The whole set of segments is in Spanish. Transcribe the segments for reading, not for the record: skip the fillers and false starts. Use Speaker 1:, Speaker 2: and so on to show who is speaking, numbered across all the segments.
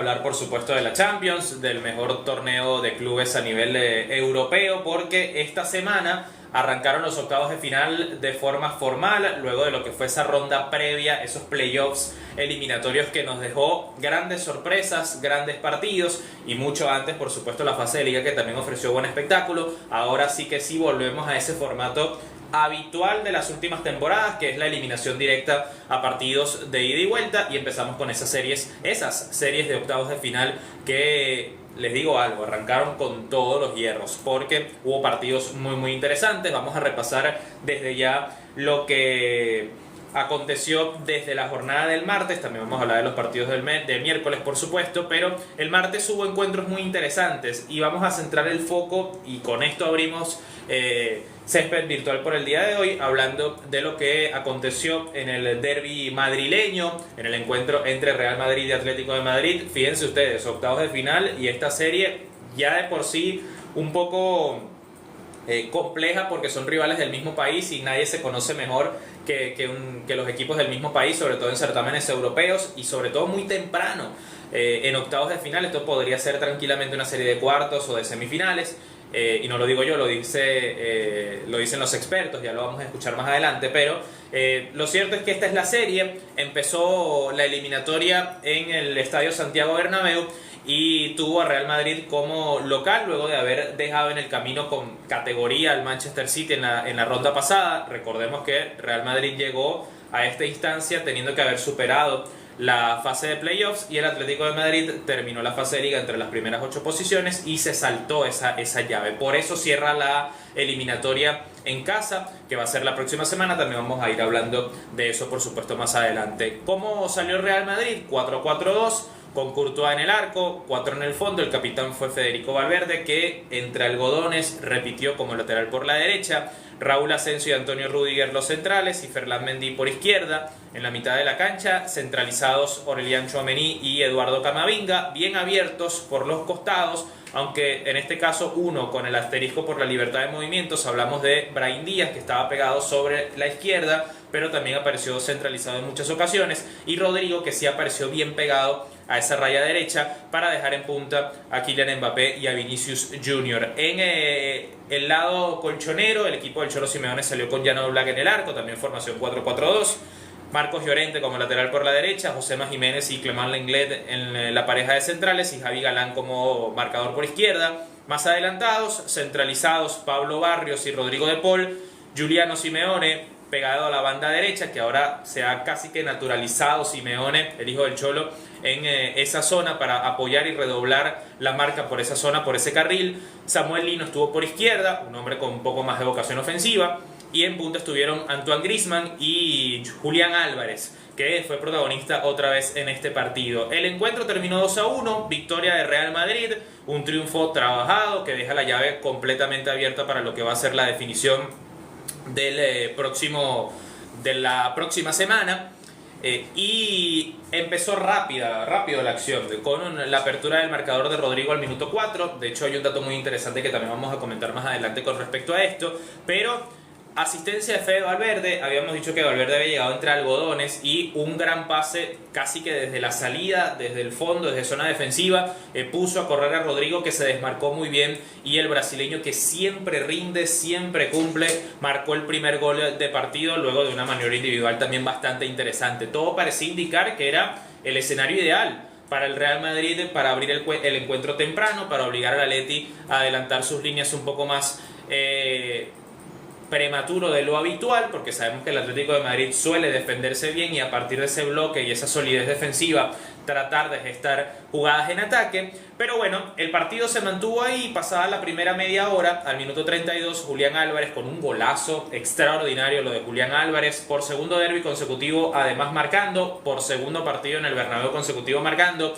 Speaker 1: hablar por supuesto de la Champions, del mejor torneo de clubes a nivel europeo, porque esta semana arrancaron los octavos de final de forma formal, luego de lo que fue esa ronda previa, esos playoffs eliminatorios que nos dejó grandes sorpresas, grandes partidos y mucho antes, por supuesto, la fase de liga que también ofreció buen espectáculo. Ahora sí que sí volvemos a ese formato habitual de las últimas temporadas, que es la eliminación directa a partidos de ida y vuelta, y empezamos con esas series de octavos de final que, les digo algo, arrancaron con todos los hierros porque hubo partidos muy interesantes. Vamos a repasar desde ya lo que aconteció desde la jornada del martes. También vamos a hablar de los partidos del miércoles, por supuesto, pero el martes hubo encuentros muy interesantes y vamos a centrar el foco, y con esto abrimos césped virtual por el día de hoy, hablando de lo que aconteció en el derbi madrileño, en el encuentro entre Real Madrid y Atlético de Madrid. Fíjense ustedes, octavos de final, y esta serie ya de por sí un poco compleja, porque son rivales del mismo país y nadie se conoce mejor que los equipos del mismo país, sobre todo en certámenes europeos, y sobre todo muy temprano en octavos de final. Esto podría ser tranquilamente una serie de cuartos o de semifinales. Y no lo digo yo, lo dicen los expertos, ya lo vamos a escuchar más adelante, pero lo cierto es que esta es la serie. Empezó la eliminatoria en el Estadio Santiago Bernabéu y tuvo a Real Madrid como local, luego de haber dejado en el camino con categoría al Manchester City en la ronda pasada. Recordemos que Real Madrid llegó a esta instancia teniendo que haber superado la fase de playoffs, y el Atlético de Madrid terminó la fase de liga entre las primeras 8 posiciones y se saltó esa llave. Por eso cierra la eliminatoria en casa, que va a ser la próxima semana. También vamos a ir hablando de eso, por supuesto, más adelante. ¿Cómo salió el Real Madrid? 4-4-2, con Courtois en el arco, 4 en el fondo. El capitán fue Federico Valverde, que entre algodones repitió como lateral por la derecha. Raúl Asensio y Antonio Rüdiger los centrales y Ferland Mendy por izquierda. En la mitad de la cancha, centralizados Aurelian Tchouaméni y Eduardo Camavinga, bien abiertos por los costados, aunque en este caso uno con el asterisco por la libertad de movimientos. Hablamos de Brahim Díaz, que estaba pegado sobre la izquierda, pero también apareció centralizado en muchas ocasiones, y Rodrigo, que sí apareció bien pegado a esa raya derecha para dejar en punta a Kylian Mbappé y a Vinicius Junior. En el lado colchonero, el equipo del Cholo Simeone salió con Jan Oblak en el arco, también formación 4-4-2. Marcos Llorente como lateral por la derecha, Josema Jiménez y Clement Lenglet en la pareja de centrales, y Javi Galán como marcador por izquierda. Más adelantados, centralizados, Pablo Barrios y Rodrigo de Paul. Giuliano Simeone pegado a la banda derecha, que ahora se ha casi que naturalizado Simeone, el hijo del Cholo, en esa zona para apoyar y redoblar la marca por esa zona, por ese carril. Samuel Lino estuvo por izquierda, un hombre con un poco más de vocación ofensiva, y en punta estuvieron Antoine Griezmann y Julián Álvarez, que fue protagonista otra vez en este partido. El encuentro terminó 2-1, victoria de Real Madrid, un triunfo trabajado que deja la llave completamente abierta para lo que va a ser la definición de la próxima semana. Y empezó rápido la acción, con la apertura del marcador de Rodrigo al minuto 4. De hecho, hay un dato muy interesante que también vamos a comentar más adelante con respecto a esto, pero asistencia de Fede Valverde. Habíamos dicho que Valverde había llegado entre algodones, y un gran pase casi que desde la salida, desde el fondo, desde zona defensiva, puso a correr a Rodrigo, que se desmarcó muy bien, y el brasileño, que siempre rinde, siempre cumple, marcó el primer gol de partido luego de una maniobra individual también bastante interesante. Todo parecía indicar que era el escenario ideal para el Real Madrid, para abrir el encuentro temprano, para obligar al Atleti a adelantar sus líneas un poco más prematuro de lo habitual, porque sabemos que el Atlético de Madrid suele defenderse bien, y a partir de ese bloque y esa solidez defensiva tratar de gestar jugadas en ataque. Pero bueno, el partido se mantuvo ahí. Pasada la primera media hora, al minuto 32, Julián Álvarez con un golazo extraordinario, lo de Julián Álvarez, por segundo derbi consecutivo, además marcando, por segundo partido en el Bernabéu consecutivo marcando,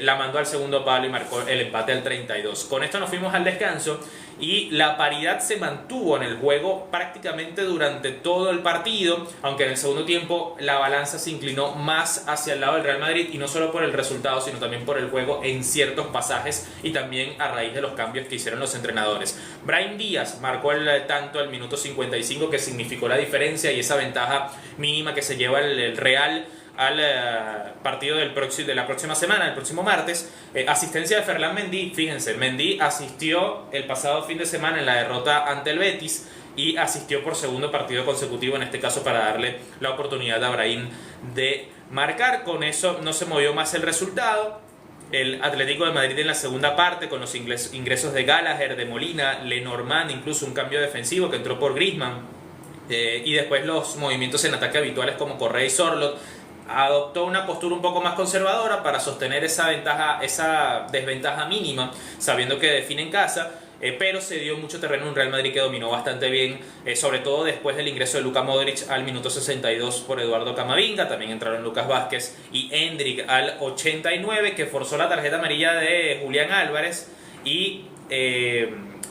Speaker 1: la mandó al segundo palo y marcó el empate al 32. Con esto nos fuimos al descanso, y la paridad se mantuvo en el juego prácticamente durante todo el partido, aunque en el segundo tiempo la balanza se inclinó más hacia el lado del Real Madrid, y no solo por el resultado, sino también por el juego en ciertos pasajes, y también a raíz de los cambios que hicieron los entrenadores. Brahim Díaz marcó el tanto al minuto 55, que significó la diferencia y esa ventaja mínima que se lleva el Real al partido de la próxima semana, el próximo martes. Asistencia de Ferland Mendy, fíjense, Mendy asistió el pasado fin de semana en la derrota ante el Betis y asistió por segundo partido consecutivo, en este caso para darle la oportunidad a Brahim de marcar. Con eso no se movió más el resultado. El Atlético de Madrid en la segunda parte, con los ingresos de Gallagher, de Molina, Lenormand, incluso un cambio defensivo que entró por Griezmann, y después los movimientos en ataque habituales como Correa y Sorloth, adoptó una postura un poco más conservadora para sostener esa desventaja mínima, sabiendo que define en casa. Pero se dio mucho terreno en un Real Madrid que dominó bastante bien, sobre todo después del ingreso de Luka Modric al minuto 62 por Eduardo Camavinga. También entraron Lucas Vázquez y Endrick al 89, que forzó la tarjeta amarilla de Julián Álvarez y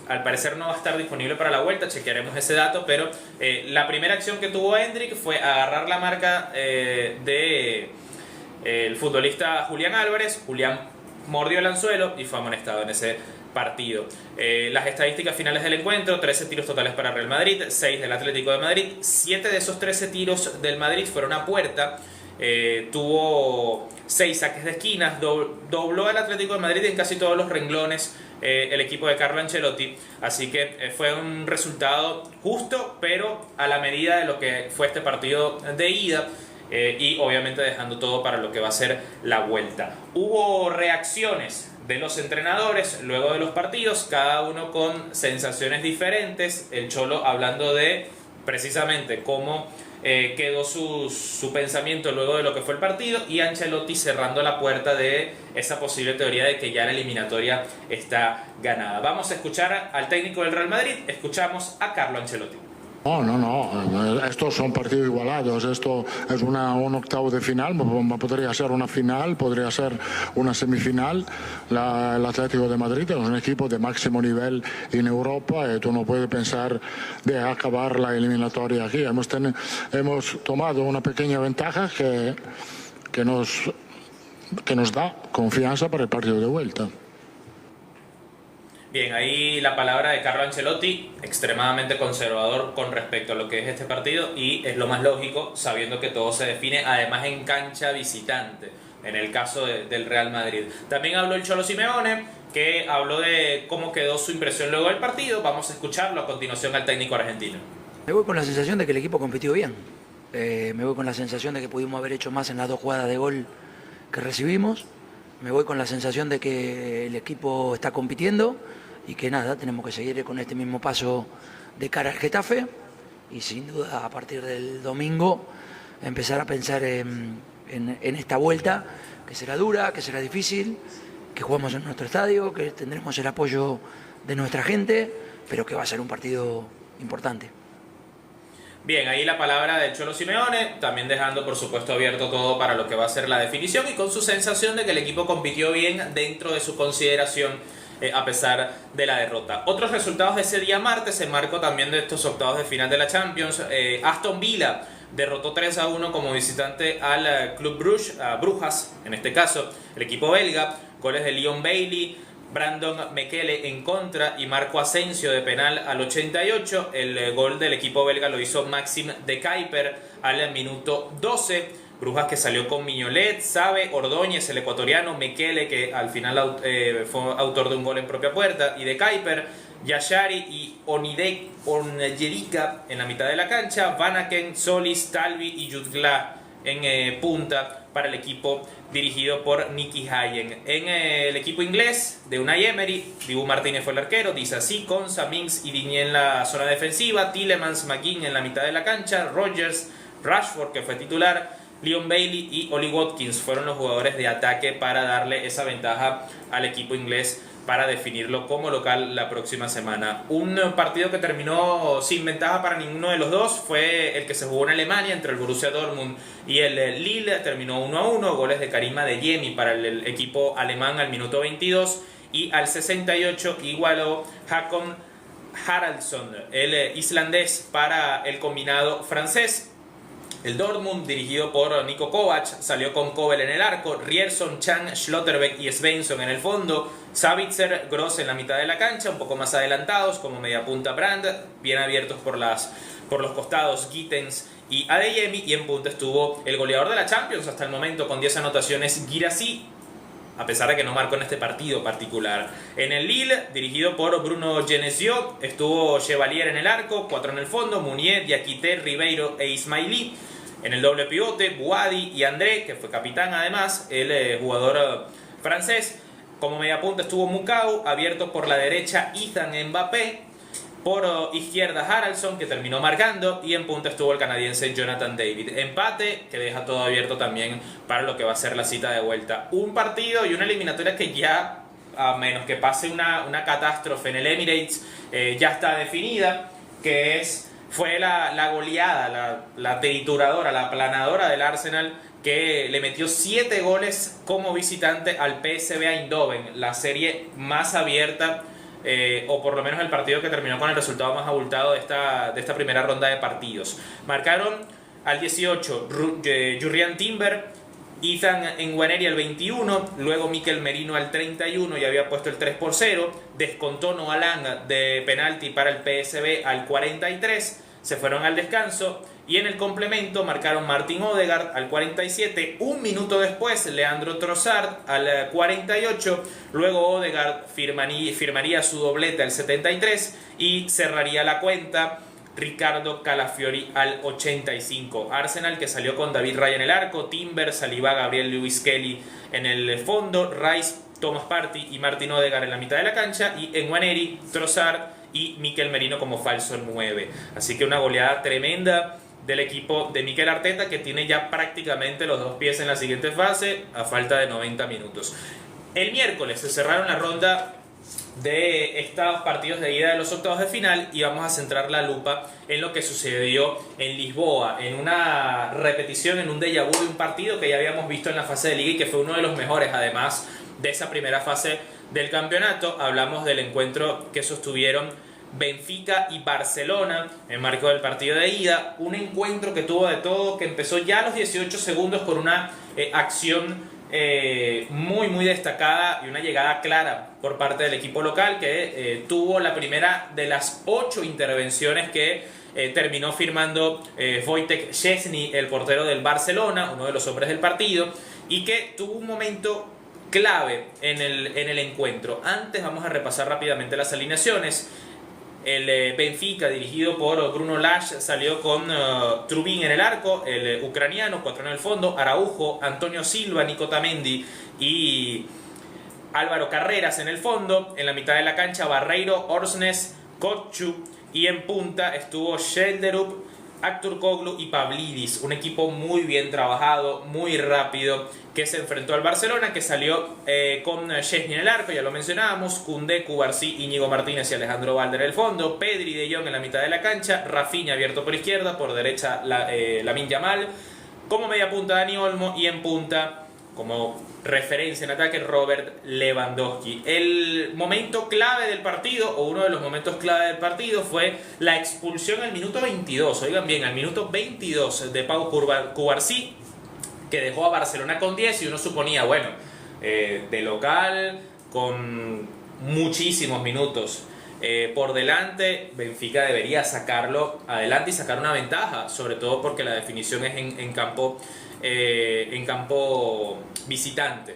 Speaker 1: al parecer no va a estar disponible para la vuelta, chequearemos ese dato, pero la primera acción que tuvo Endrick fue agarrar la marca de el futbolista Julián Álvarez. Julián mordió el anzuelo y fue amonestado en ese partido. Las estadísticas finales del encuentro: 13 tiros totales para Real Madrid, 6 del Atlético de Madrid. 7 de esos 13 tiros del Madrid fueron a puerta. Tuvo 6 saques de esquinas, dobló al Atlético de Madrid en casi todos los renglones el equipo de Carlo Ancelotti, así que fue un resultado justo, pero a la medida de lo que fue este partido de ida. Y obviamente dejando todo para lo que va a ser la vuelta. Hubo reacciones de los entrenadores luego de los partidos, cada uno con sensaciones diferentes. El Cholo hablando de precisamente cómo quedó su pensamiento luego de lo que fue el partido, y Ancelotti cerrando la puerta de esa posible teoría de que ya la eliminatoria está ganada. Vamos a escuchar al técnico del Real Madrid, escuchamos a Carlo Ancelotti.
Speaker 2: No, estos son partidos igualados, esto es un octavo de final, podría ser una final, podría ser una semifinal. El Atlético de Madrid es un equipo de máximo nivel en Europa y tú no puedes pensar de acabar la eliminatoria aquí. Hemos tomado una pequeña ventaja que nos da confianza para el partido de vuelta.
Speaker 1: Bien, ahí la palabra de Carlo Ancelotti, extremadamente conservador con respecto a lo que es este partido, y es lo más lógico, sabiendo que todo se define además en cancha visitante, en el caso del Real Madrid. También habló el Cholo Simeone, que habló de cómo quedó su impresión luego del partido. Vamos a escucharlo a continuación al técnico argentino.
Speaker 3: Me voy con la sensación de que el equipo compitió bien. Me voy con la sensación de que pudimos haber hecho más en las 2 jugadas de gol que recibimos. Me voy con la sensación de que el equipo está compitiendo y que nada, tenemos que seguir con este mismo paso de cara al Getafe y sin duda a partir del domingo empezar a pensar en esta vuelta, que será dura, que será difícil, que jugamos en nuestro estadio, que tendremos el apoyo de nuestra gente, pero que va a ser un partido importante.
Speaker 1: Bien, ahí la palabra del Cholo Simeone, también dejando por supuesto abierto todo para lo que va a ser la definición, y con su sensación de que el equipo compitió bien dentro de su consideración a pesar de la derrota. Otros resultados de ese día martes, en marco también de estos octavos de final de la Champions: Aston Villa derrotó 3-1 como visitante al Club Brujas, en este caso el equipo belga. Goles de Leon Bailey, Brandon Mekele en contra y Marco Asensio de penal al 88. El gol del equipo belga lo hizo Maxime de Kuyper al minuto 12. Brujas que salió con Mignolet, Sabe, Ordóñez, el ecuatoriano, Mekele, que al final fue autor de un gol en propia puerta, y de Kuyper, Yashari y Onyedika en la mitad de la cancha, Vanaken, Solis, Talvi y Jutgla en punta para el equipo dirigido por Nicky Hayen. En el equipo inglés de Unai Emery, Dibu Martínez fue el arquero, Disasi, Konsa, Mings y Digne en la zona defensiva, Tielemans, McGinn en la mitad de la cancha, Rogers, Rashford, que fue titular, Leon Bailey y Oli Watkins fueron los jugadores de ataque para darle esa ventaja al equipo inglés para definirlo como local la próxima semana. Un partido que terminó sin ventaja para ninguno de los dos fue el que se jugó en Alemania entre el Borussia Dortmund y el Lille. Terminó 1-1, goles de Karim Adeyemi para el equipo alemán al minuto 22, y al 68 igualó Hakon Haraldsson, el islandés, para el combinado francés. El Dortmund, dirigido por Niko Kovac, salió con Kobel en el arco, Rierson, Chan, Schlotterbeck y Svensson en el fondo, Sabitzer, Gross en la mitad de la cancha, un poco más adelantados como mediapunta Brandt, bien abiertos por los costados Gittens y Adeyemi, y en punta estuvo el goleador de la Champions hasta el momento con 10 anotaciones, Guirassy, a pesar de que no marcó en este partido particular. En el Lille, dirigido por Bruno Genesio, estuvo Chevalier en el arco, 4 en el fondo, Mounier, Diakité, Ribeiro e Ismaili. En el doble pivote, Bouhaddi y André, que fue capitán además, el jugador francés. Como mediapunta estuvo Mukau, abierto por la derecha Ethan Mbappé, por izquierda Haraldsson, que terminó marcando, y en punta estuvo el canadiense Jonathan David. Empate que deja todo abierto también para lo que va a ser la cita de vuelta. Un partido y una eliminatoria que ya, a menos que pase una catástrofe en el Emirates, ya está definida, que fue la goleada, la trituradora, la aplanadora del Arsenal, que le metió 7 goles como visitante al PSV Eindhoven, la serie más abierta, o por lo menos el partido que terminó con el resultado más abultado de esta primera ronda de partidos. Marcaron al 18 Jurriën Timber, Ethan Nwaneri al 21, luego Mikel Merino al 31 y había puesto el 3-0, descontó Noah Lang de penalti para el PSV al 43, se fueron al descanso y en el complemento marcaron Martin Odegaard al 47, un minuto después Leandro Trossard al 48, luego Odegaard firmaría su doblete al 73 y cerraría la cuenta Ricardo Calafiori al 85. Arsenal, que salió con David Raya en el arco, Timber, Saliba, Gabriel Lewis Kelly en el fondo, Rice, Thomas Partey y Martin Odegaard en la mitad de la cancha, y Nwaneri, Trossard y Mikel Merino como falso 9. Así que una goleada tremenda del equipo de Mikel Arteta, que tiene ya prácticamente los 2 pies en la siguiente fase a falta de 90 minutos. El miércoles se cerraron la ronda de estos partidos de ida de los octavos de final y vamos a centrar la lupa en lo que sucedió en Lisboa, en una repetición, en un déjà vu de un partido que ya habíamos visto en la fase de liga y que fue uno de los mejores además de esa primera fase del campeonato. Hablamos del encuentro que sostuvieron Benfica y Barcelona en marco del partido de ida, un encuentro que tuvo de todo, que empezó ya a los 18 segundos con una acción muy destacada y una llegada clara por parte del equipo local, que tuvo la primera de las 8 intervenciones que terminó firmando Wojtek Szczesny, el portero del Barcelona, uno de los hombres del partido, y que tuvo un momento clave en el encuentro. Antes vamos a repasar rápidamente las alineaciones. El Benfica, dirigido por Bruno Lage, salió con Trubin en el arco, el ucraniano, 4 en el fondo, Araujo, Antonio Silva, Nico Tamendi y Álvaro Carreras en el fondo. En la mitad de la cancha, Barreiro, Orsnes, Kotchu, y en punta estuvo Schelderup, Aktürkoğlu y Pavlidis. Un equipo muy bien trabajado, muy rápido, que se enfrentó al Barcelona, que salió con Szczesny en el arco, ya lo mencionábamos, Koundé, Cubarsí, Íñigo Martínez y Alejandro Balde en el fondo, Pedri, De Jong en la mitad de la cancha, Rafinha abierto por izquierda, por derecha Lamine Yamal, como media punta Dani Olmo, y en punta, como referencia en ataque, Robert Lewandowski. El momento clave del partido, o uno de los momentos clave del partido, fue la expulsión al minuto 22, oigan bien, al minuto 22 de Pau Cubarsí, que dejó a Barcelona con 10, y uno suponía, bueno, de local, con muchísimos minutos por delante, Benfica debería sacarlo adelante y sacar una ventaja, sobre todo porque la definición es en campo visitante.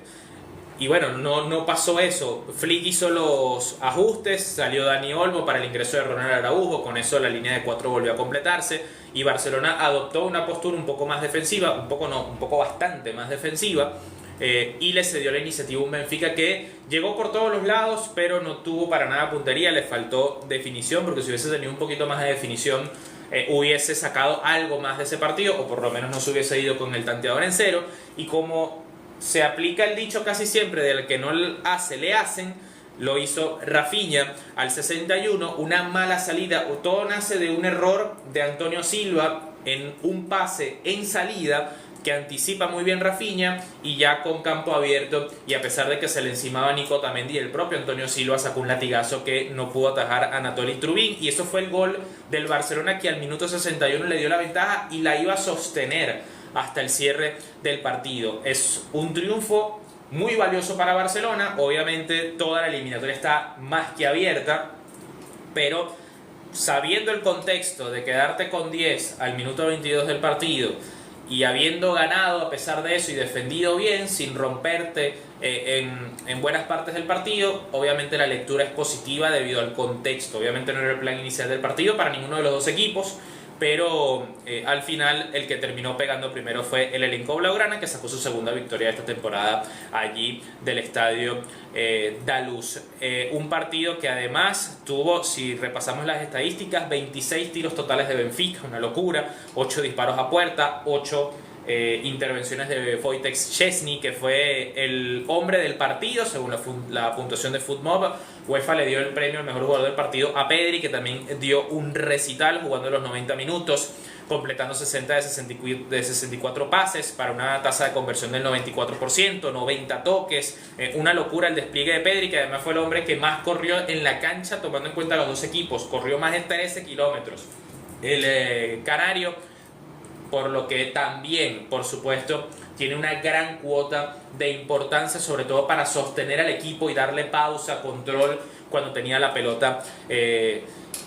Speaker 1: Y bueno, no pasó eso. Flick hizo los ajustes, salió Dani Olmo para el ingreso de Ronald Araujo, con eso la línea de 4 volvió a completarse y Barcelona adoptó una postura un poco más defensiva, un poco bastante más defensiva, y le cedió la iniciativa a un Benfica que llegó por todos los lados, pero no tuvo para nada puntería, le faltó definición, porque si hubiese tenido un poquito más de definición hubiese sacado algo más de ese partido, o por lo menos no se hubiese ido con el tanteador en cero. Y como se aplica el dicho casi siempre del que no hace, le hacen, lo hizo Rafinha al 61, una mala salida, todo nace de un error de Antonio Silva en un pase en salida que anticipa muy bien Rafinha, y ya con campo abierto, y a pesar de que se le encimaba Nico Tamendi, el propio Antonio Silva sacó un latigazo que no pudo atajar a Anatoly Trubin, y eso fue el gol del Barcelona, que al minuto 61 le dio la ventaja y la iba a sostener hasta el cierre del partido. Es un triunfo muy valioso para Barcelona. Obviamente toda la eliminatoria está más que abierta, pero sabiendo el contexto de quedarte con 10 al minuto 22 del partido y habiendo ganado a pesar de eso y defendido bien, sin romperte en buenas partes del partido, obviamente la lectura es positiva debido al contexto. Obviamente no era el plan inicial del partido para ninguno de los dos equipos, pero al final el que terminó pegando primero fue el elenco blaugrana, que sacó su segunda victoria de esta temporada allí del estadio Daluz. Un partido que además tuvo, si repasamos las estadísticas, 26 tiros totales de Benfica, una locura, 8 disparos a puerta, 8 intervenciones de Wojtek Szczesny, que fue el hombre del partido según la puntuación de FootMob. UEFA le dio el premio al mejor jugador del partido a Pedri, que también dio un recital jugando los 90 minutos, completando 60 de 64 pases para una tasa de conversión del 94%, 90 toques, una locura el despliegue de Pedri, que además fue el hombre que más corrió en la cancha tomando en cuenta los dos equipos, corrió más de 13 kilómetros el canario, por lo que también, por supuesto, tiene una gran cuota de importancia, sobre todo para sostener al equipo y darle pausa, control cuando tenía la pelota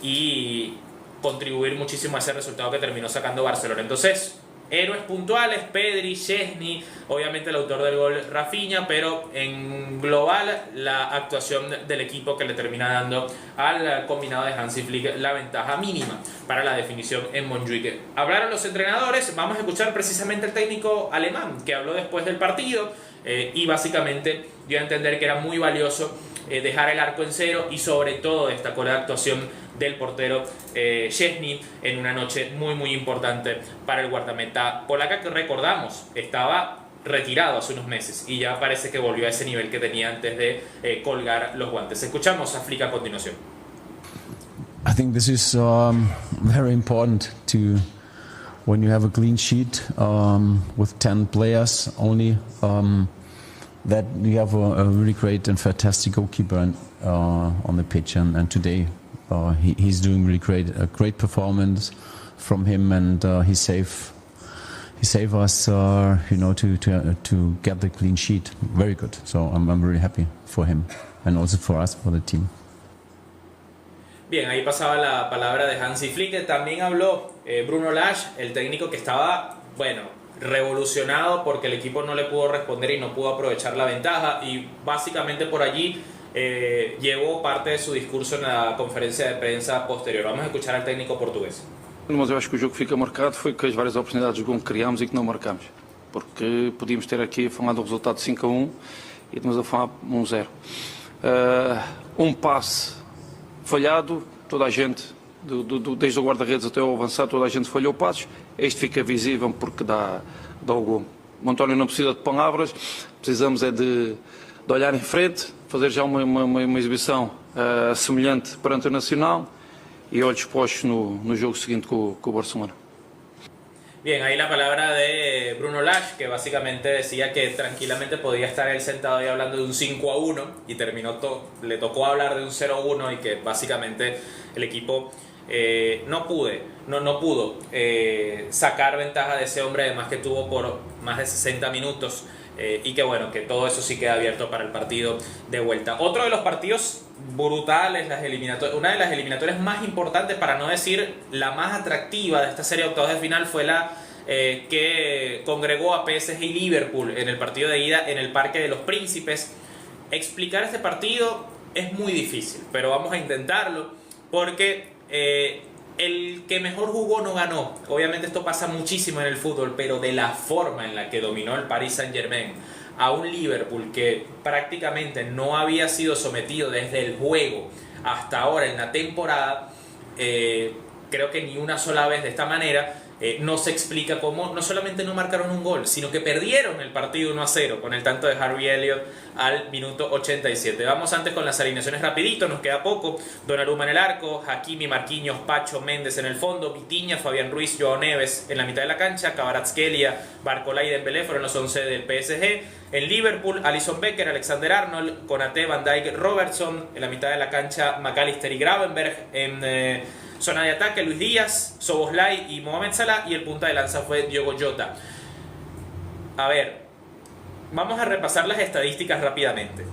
Speaker 1: y contribuir muchísimo a ese resultado que terminó sacando Barcelona. Entonces, héroes puntuales, Pedri, Szczesny, obviamente el autor del gol Rafinha, pero en global la actuación del equipo que le termina dando al combinado de Hansi Flick la ventaja mínima para la definición en Montjuic. Hablaron los entrenadores, vamos a escuchar precisamente el técnico alemán que habló después del partido y básicamente dio a entender que era muy valioso dejar el arco en cero y sobre todo destacó la actuación del portero Szczesny en una noche muy importante para el guardameta polaca, que recordamos estaba retirado hace unos meses y ya parece que volvió a ese nivel que tenía antes de colgar los guantes. Escuchamos a Flick a continuación.
Speaker 4: I think this is very important to, when you have a clean sheet with 10 players only, that you have a really great and fantastic goalkeeper on the pitch, and today he's doing really great, a great performance from him, and he saved us, to get the clean sheet. Very good. So I'm really happy for him, and also for us, for the team.
Speaker 1: Bien, ahí pasaba la palabra de Hansi Flick. También habló Bruno Lage, el técnico que estaba, revolucionado porque el equipo no le pudo responder y no pudo aprovechar la ventaja, y básicamente por allí llevó parte de su discurso en la conferencia de prensa posterior. Vamos a escuchar al técnico portugués.
Speaker 5: Mas eu acho que o jogo fica marcado foi com as várias oportunidades de gol que criámos e que não marcámos, porque podíamos ter aqui a falar do resultado de 5-1 e estamos a falar 1-0. Um passe falhado, toda a gente, desde o guarda-redes até o avançado, toda a gente falhou passos. Este fica visível porque dá o gol. O António não precisa de palavras, precisamos é de olhar em frente, fazer já uma exibição semelhante perante o Nacional y olhos puestos no jogo seguinte con Barcelona.
Speaker 1: Bien, ahí la palabra de Bruno Lage, que básicamente decía que tranquilamente podía estar él sentado ahí hablando de un 5-1 y le tocó hablar de un 0-1 y que básicamente el equipo no pudo sacar ventaja de ese hombre, además que tuvo por más de 60 minutos y que que todo eso sí queda abierto para el partido de vuelta. Otro de los partidos brutales, una de las eliminatorias más importantes, para no decir la más atractiva de esta serie de octavos de final, fue la que congregó a PSG y Liverpool en el partido de ida en el Parque de los Príncipes. Explicar este partido es muy difícil, pero vamos a intentarlo porque el que mejor jugó no ganó. Obviamente esto pasa muchísimo en el fútbol, pero de la forma en la que dominó el Paris Saint-Germain a un Liverpool que prácticamente no había sido sometido desde el juego hasta ahora en la temporada, creo que ni una sola vez de esta manera. No se explica cómo no solamente no marcaron un gol, sino que perdieron el partido 1-0 con el tanto de Harvey Elliott al minuto 87. Vamos antes con las alineaciones rapidito, nos queda poco. Donnarumma en el arco, Hakimi, Marquinhos, Pacho, Méndez en el fondo, Vitinha, Fabián Ruiz, Joao Neves en la mitad de la cancha, Kvaratskhelia, Barcola y Dembélé fueron los 11 del PSG. En Liverpool, Alisson Becker, Alexander Arnold, Konaté, Van Dijk, Robertson. En la mitad de la cancha, McAllister y Gravenberch. En zona de ataque, Luis Díaz, Szoboszlai y Mohamed Salah, y el punta de lanza fue Diogo Jota. A ver, vamos a repasar las estadísticas rápidamente.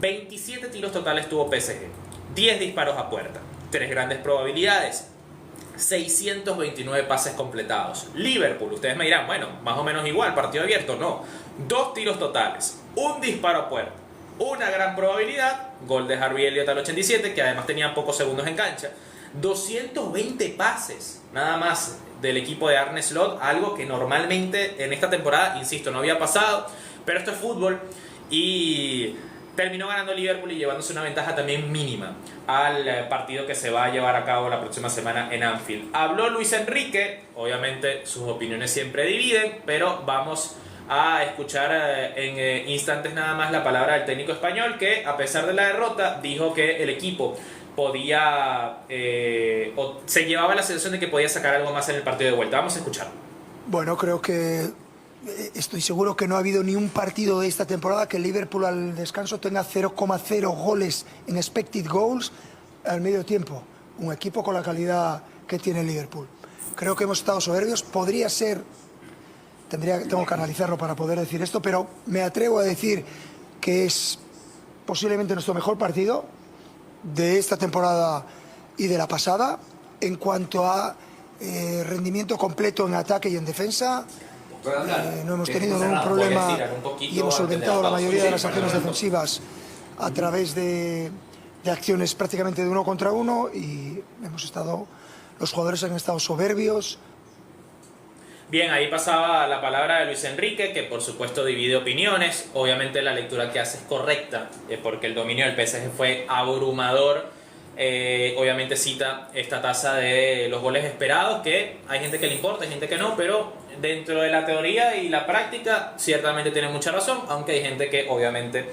Speaker 1: 27 tiros totales tuvo PSG, 10 disparos a puerta, 3 grandes probabilidades, 629 pases completados. Liverpool, ustedes me dirán, bueno, más o menos igual, partido abierto. No, 2 tiros totales, un disparo a puerta, una gran probabilidad, gol de Harvey Elliott al 87, que además tenía pocos segundos en cancha, 220 pases nada más del equipo de Arne Slot, algo que normalmente en esta temporada, insisto, no había pasado, pero esto es fútbol. Y terminó ganando Liverpool y llevándose una ventaja también mínima al partido que se va a llevar a cabo la próxima semana en Anfield. Habló Luis Enrique, obviamente sus opiniones siempre dividen, pero vamos a escuchar en instantes nada más la palabra del técnico español, que a pesar de la derrota dijo que el equipo podía o se llevaba la sensación de que podía sacar algo más en el partido de vuelta. Vamos a escucharlo.
Speaker 6: Bueno, creo que estoy seguro que no ha habido ni un partido de esta temporada que el Liverpool al descanso tenga 0,0 goles en expected goals al medio tiempo. Un equipo con la calidad que tiene el Liverpool. Creo que hemos estado soberbios. Podría ser, tengo que analizarlo para poder decir esto, pero me atrevo a decir que es posiblemente nuestro mejor partido de esta temporada y de la pasada en cuanto a rendimiento completo en ataque y en defensa. No hemos tenido ningún problema y hemos solventado la mayoría de las acciones defensivas a través de acciones prácticamente de 1 contra 1 y los jugadores han estado soberbios.
Speaker 1: Bien, ahí pasaba la palabra de Luis Enrique, que por supuesto divide opiniones. Obviamente la lectura que hace es correcta, porque el dominio del PSG fue abrumador. Obviamente cita esta tasa de los goles esperados, que hay gente que le importa, hay gente que no, pero dentro de la teoría y la práctica ciertamente tiene mucha razón, aunque hay gente que obviamente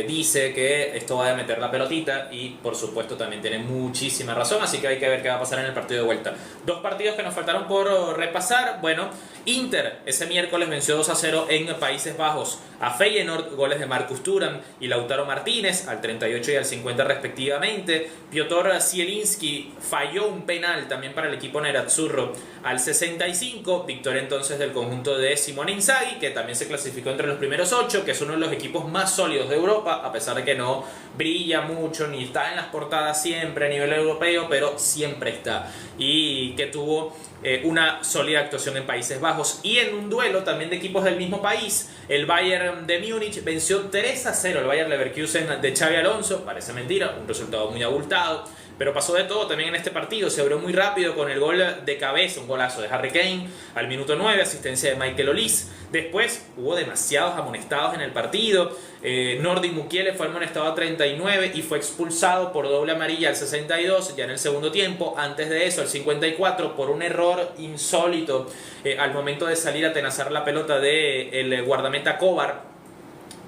Speaker 1: dice que esto va a meter la pelotita y por supuesto también tiene muchísima razón, así que hay que ver qué va a pasar en el partido de vuelta. 2 partidos que nos faltaron por repasar. Bueno, Inter ese miércoles venció 2-0 en Países Bajos a Feyenoord, goles de Marcus Thuram y Lautaro Martínez al 38 y al 50 respectivamente. Piotr Zielinski falló un penal también para el equipo nerazzurro al 65, victoria entonces del conjunto de Simone Inzaghi, que también se clasificó entre los primeros 8, que es uno de los equipos más sólidos de Europa, a pesar de que no brilla mucho ni está en las portadas siempre a nivel europeo, pero siempre está, y que tuvo una sólida actuación en Países Bajos. Y en un duelo también de equipos del mismo país, el Bayern de Múnich venció 3-0 el Bayer Leverkusen de Xabi Alonso. Parece mentira, un resultado muy abultado, pero pasó de todo también en este partido. Se abrió muy rápido con el gol de cabeza, un golazo de Harry Kane al minuto 9, asistencia de Michael Olise. Después hubo demasiados amonestados en el partido. Nordi Mukiele fue amonestado a 39 y fue expulsado por doble amarilla al 62, ya en el segundo tiempo. Antes de eso, al 54, por un error insólito al momento de salir a atenazar la pelota del guardameta Kovar.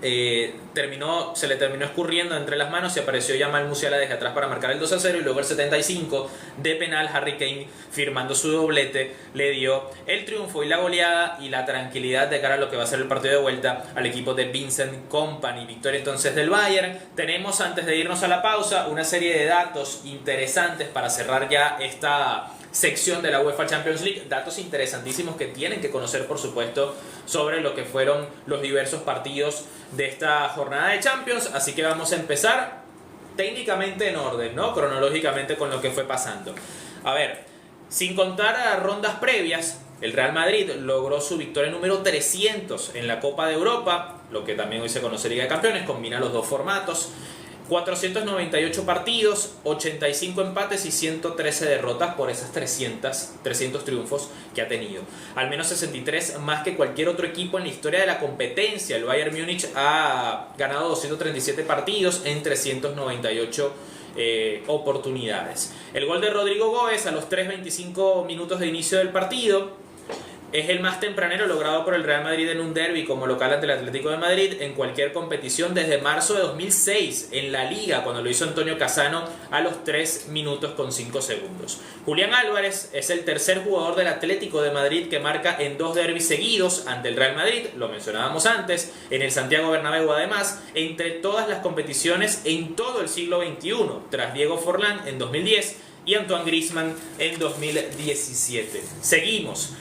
Speaker 1: Se le terminó escurriendo entre las manos y apareció Jamal Musiala desde atrás para marcar el 2-0, y luego el 75 de penal, Harry Kane firmando su doblete le dio el triunfo y la goleada y la tranquilidad de cara a lo que va a ser el partido de vuelta al equipo de Vincent Kompany. Victoria entonces del Bayern. Tenemos, antes de irnos a la pausa, una serie de datos interesantes para cerrar ya esta sección de la UEFA Champions League, datos interesantísimos que tienen que conocer, por supuesto, sobre lo que fueron los diversos partidos de esta jornada de Champions. Así que vamos a empezar técnicamente en orden, ¿no? Cronológicamente con lo que fue pasando. A ver, sin contar a rondas previas, el Real Madrid logró su victoria número 300 en la Copa de Europa, lo que también hoy se conoce Liga de Campeones, combina los dos formatos. 498 partidos, 85 empates y 113 derrotas por esas 300 triunfos que ha tenido. Al menos 63 más que cualquier otro equipo en la historia de la competencia. El Bayern Múnich ha ganado 237 partidos en 398 oportunidades. El gol de Rodrigo Góez a los 3:25 minutos de inicio del partido es el más tempranero logrado por el Real Madrid en un derbi como local ante el Atlético de Madrid en cualquier competición desde marzo de 2006 en la Liga, cuando lo hizo Antonio Cassano a los 3 minutos con 5 segundos. Julián Álvarez es el tercer jugador del Atlético de Madrid que marca en 2 derbis seguidos ante el Real Madrid, lo mencionábamos antes, en el Santiago Bernabéu además, entre todas las competiciones en todo el siglo XXI, tras Diego Forlán en 2010 y Antoine Griezmann en 2017. Seguimos.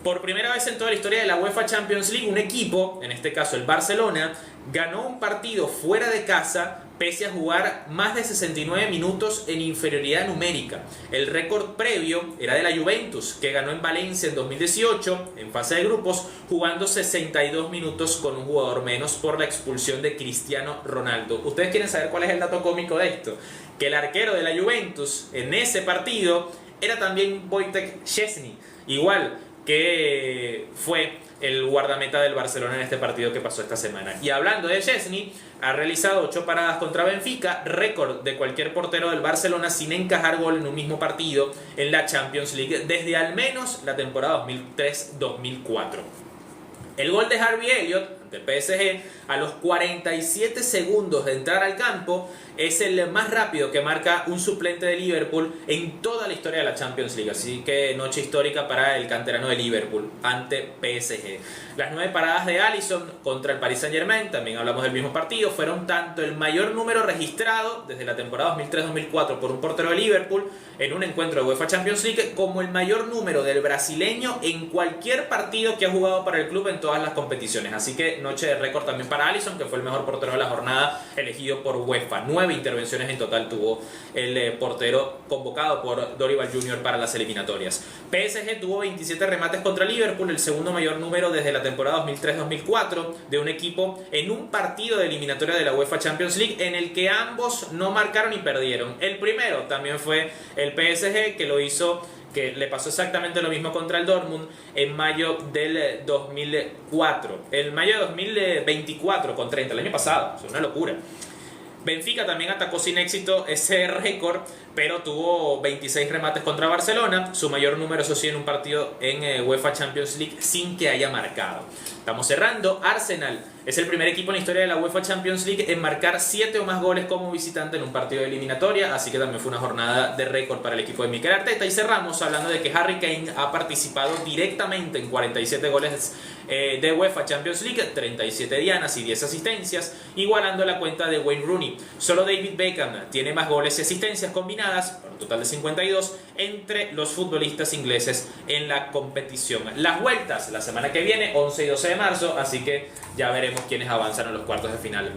Speaker 1: Por primera vez en toda la historia de la UEFA Champions League, un equipo, en este caso el Barcelona, ganó un partido fuera de casa pese a jugar más de 69 minutos en inferioridad numérica. El récord previo era de la Juventus, que ganó en Valencia en 2018, en fase de grupos, jugando 62 minutos con un jugador menos por la expulsión de Cristiano Ronaldo. ¿Ustedes quieren saber cuál es el dato cómico de esto? Que el arquero de la Juventus en ese partido era también Wojtek Szczęsny, igual que fue el guardameta del Barcelona en este partido que pasó esta semana. Y hablando de Szczęsny, ha realizado 8 paradas contra Benfica, récord de cualquier portero del Barcelona sin encajar gol en un mismo partido en la Champions League desde al menos la temporada 2003-2004. El gol de Harvey Elliott ante el PSG a los 47 segundos de entrar al campo es el más rápido que marca un suplente de Liverpool en toda la historia de la Champions League. Así que noche histórica para el canterano de Liverpool ante PSG. Las 9 paradas de Alisson contra el Paris Saint-Germain, también hablamos del mismo partido, fueron tanto el mayor número registrado desde la temporada 2003-2004 por un portero de Liverpool en un encuentro de UEFA Champions League, como el mayor número del brasileño en cualquier partido que ha jugado para el club en todas las competiciones. Así que noche de récord también para Alisson, que fue el mejor portero de la jornada elegido por UEFA. 9 intervenciones en total tuvo el portero convocado por Dorival Jr. para las eliminatorias. PSG tuvo 27 remates contra Liverpool, el segundo mayor número desde la temporada 2003-2004 de un equipo en un partido de eliminatoria de la UEFA Champions League en el que ambos no marcaron y perdieron. El primero también fue el PSG, que lo hizo, que le pasó exactamente lo mismo contra el Dortmund en mayo del 2004. El mayo de 2024 con 30, el año pasado. Es una locura. Benfica también atacó sin éxito ese récord, pero tuvo 26 remates contra Barcelona, su mayor número, eso sí, en un partido en UEFA Champions League sin que haya marcado. Estamos cerrando. Arsenal es el primer equipo en la historia de la UEFA Champions League en marcar 7 o más goles como visitante en un partido de eliminatoria, así que también fue una jornada de récord para el equipo de Mikel Arteta. Y cerramos hablando de que Harry Kane ha participado directamente en 47 goles de UEFA Champions League, 37 dianas y 10 asistencias, igualando la cuenta de Wayne Rooney. Solo David Beckham tiene más goles y asistencias combinadas, por un total de 52, entre los futbolistas ingleses en la competición. Las vueltas la semana que viene, 11 y 12 de marzo, así que ya veremos quiénes avanzan a los cuartos de final.